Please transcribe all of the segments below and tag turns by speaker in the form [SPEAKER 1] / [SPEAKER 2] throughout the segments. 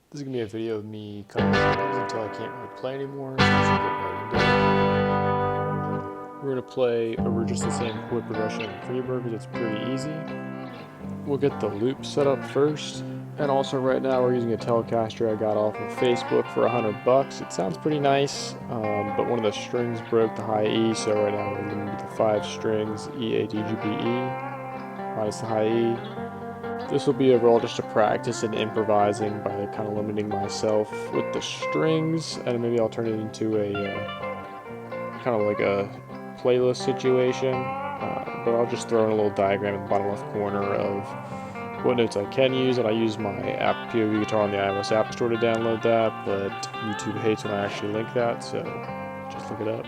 [SPEAKER 1] This is going to be a video of me cutting strings until I can't really play anymore, so let's get right into it. We're going to play over just the same chord progression in Reverb because it's pretty easy. We'll get the loop set up first, and also right now we're using a Telecaster I got off of Facebook for $100. It sounds pretty nice, but one of the strings broke the high E, so right now we're going to do the 5 strings, E, A, D, G, B, E, minus the high E. This will be overall just a practice in improvising by kind of limiting myself with the strings, and maybe I'll turn it into a kind of like a playlist situation, but I'll just throw in a little diagram in the bottom left corner of what notes I can use, and I use my app POV guitar on the iOS App Store to download that, but YouTube hates when I actually link that, so just look it up.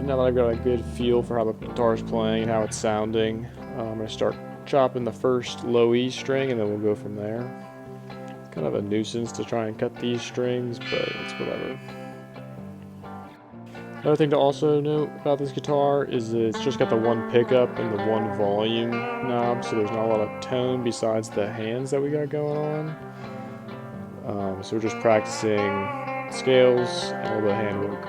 [SPEAKER 1] Now that I've got a good feel for how the guitar is playing and how it's sounding, I'm going to start chopping the first low E string, and then we'll go from there. It's kind of a nuisance to try and cut these strings, but it's whatever. Another thing to also note about this guitar is that it's just got the one pickup and the one volume knob, so there's not a lot of tone besides the hands that we got going on. So we're just practicing scales and a little bit of handwork.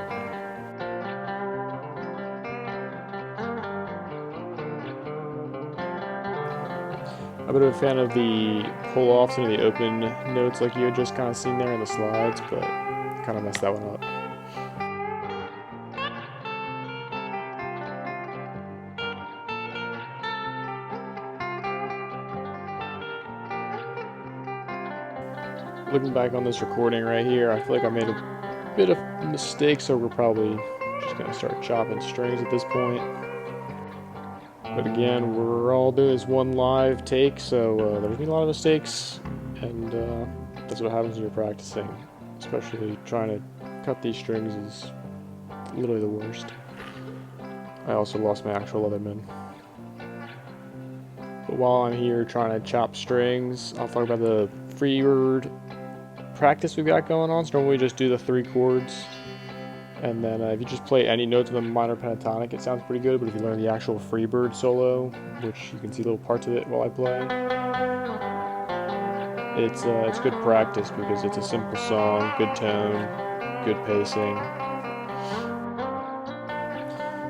[SPEAKER 1] I'm a bit of a fan of the pull-offs and the open notes like you had just kind of seen there in the slides, but kind of messed that one up. Looking back on this recording right here, I feel like I made a bit of a mistake, so we're probably just going to start chopping strings at this point. But again, we're all doing this one live take, so there's gonna be a lot of mistakes, and that's what happens when you're practicing. Especially trying to cut these strings is literally the worst. I also lost my actual Leatherman. But while I'm here trying to chop strings, I'll talk about the freebird practice we've got going on. So normally we just do the 3 chords. And then if you just play any notes with a minor pentatonic, it sounds pretty good, but if you learn the actual freebird solo, which you can see little parts of it while I play, it's good practice because it's a simple song, good tone, good pacing.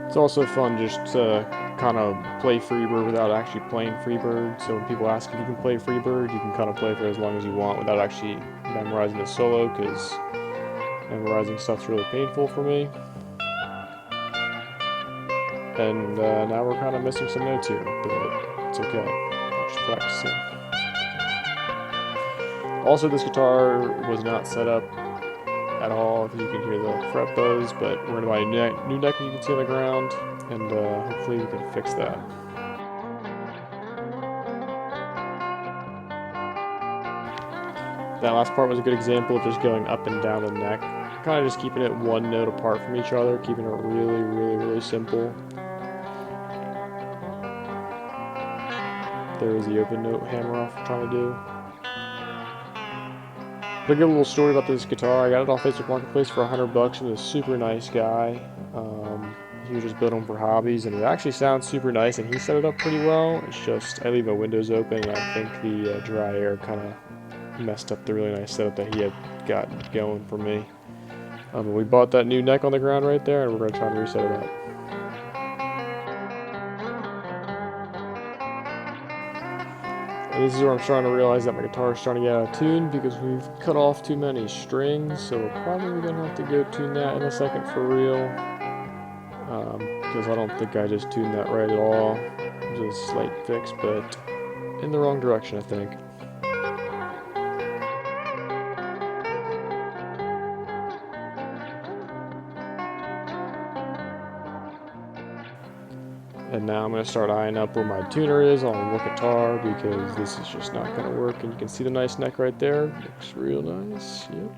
[SPEAKER 1] It's also fun just to kind of play freebird without actually playing freebird, so when people ask if you can play freebird, you can kind of play for as long as you want without actually memorizing the solo, because memorizing stuff's really painful for me. And now we're kind of missing some notes here, but it's okay. We're just practicing. Also, this guitar was not set up at all, if you can hear the fret buzz, but we're going to buy a new neck you can see on the ground, and hopefully we can fix that. That last part was a good example of just going up and down the neck, kind of just keeping it one note apart from each other, keeping it really, really, really simple. There is the open note hammer off we're trying to do. But I'll give a little story about this guitar. I got it off Facebook Marketplace for $100 from this super nice guy. He was just building them for hobbies, and it actually sounds super nice, and he set it up pretty well. It's just I leave my windows open, and I think the dry air kind of messed up the really nice setup that he had got going for me. We bought that new neck on the ground right there, and we're going to try and reset it up. And this is where I'm starting to realize that my guitar is starting to get out of tune because we've cut off too many strings, so we're probably going to have to go tune that in a second for real. Because I don't think I just tuned that right at all. It was a slight fix, but in the wrong direction, I think. And now I'm going to start eyeing up where my tuner is on what guitar, because this is just not going to work. And you can see the nice neck right there. Looks real nice. Yep.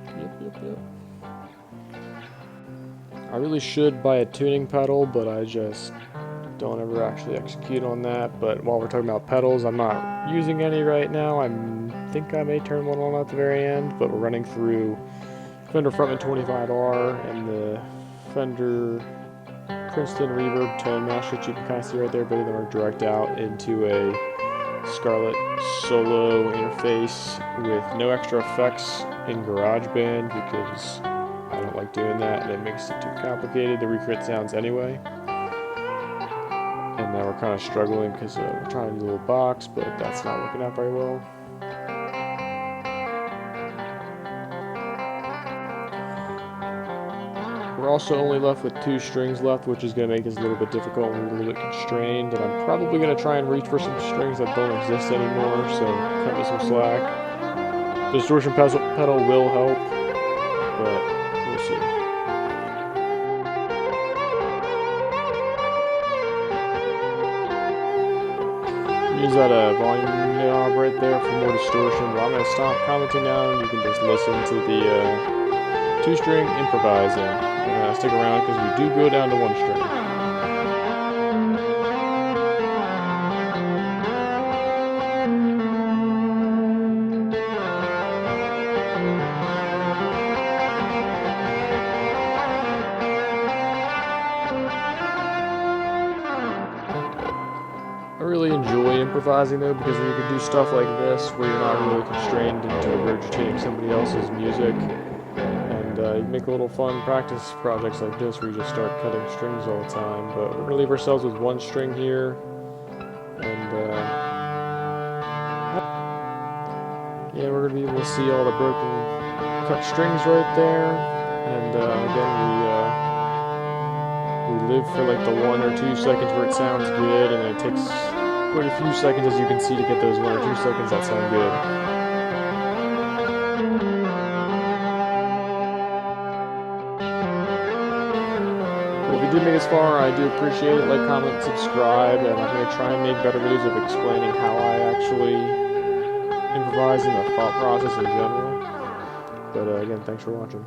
[SPEAKER 1] I really should buy a tuning pedal, but I just don't ever actually execute on that. But while we're talking about pedals, I'm not using any right now. I think I may turn one on at the very end, but we're running through Fender Frontman 25R and the Fender Princeton Reverb tone master that you can kind of see right there. Both of them are direct out into a Scarlett solo interface with no extra effects in GarageBand because I don't like doing that and it makes it too complicated to recreate sounds anyway. And now we're kind of struggling because we're trying to do a little box, but that's not working out very well. We're also only left with 2 strings left, which is going to make this a little bit difficult and a little bit constrained. And I'm probably going to try and reach for some strings that don't exist anymore, so cut me some slack. The distortion pedal will help, but we'll see. Use that volume knob right there for more distortion, but I'm going to stop commenting now and you can just listen to the 2-string improvising. Stick around because we do go down to 1 string. I really enjoy improvising though because you can do stuff like this where you're not really constrained into regurgitating somebody else's music. You make a little fun practice projects like this where you just start cutting strings all the time, but we're going to leave ourselves with 1 string here, and yeah, we're going to be able to see all the broken cut strings right there, and again, we live for like the 1 or 2 seconds where it sounds good, and it takes quite a few seconds, as you can see, to get those 1 or 2 seconds that sound good. If you did make it this far, I do appreciate it. Like, comment, subscribe, and I'm going to try and make better videos of explaining how I actually improvise and the thought process in general. But again, thanks for watching.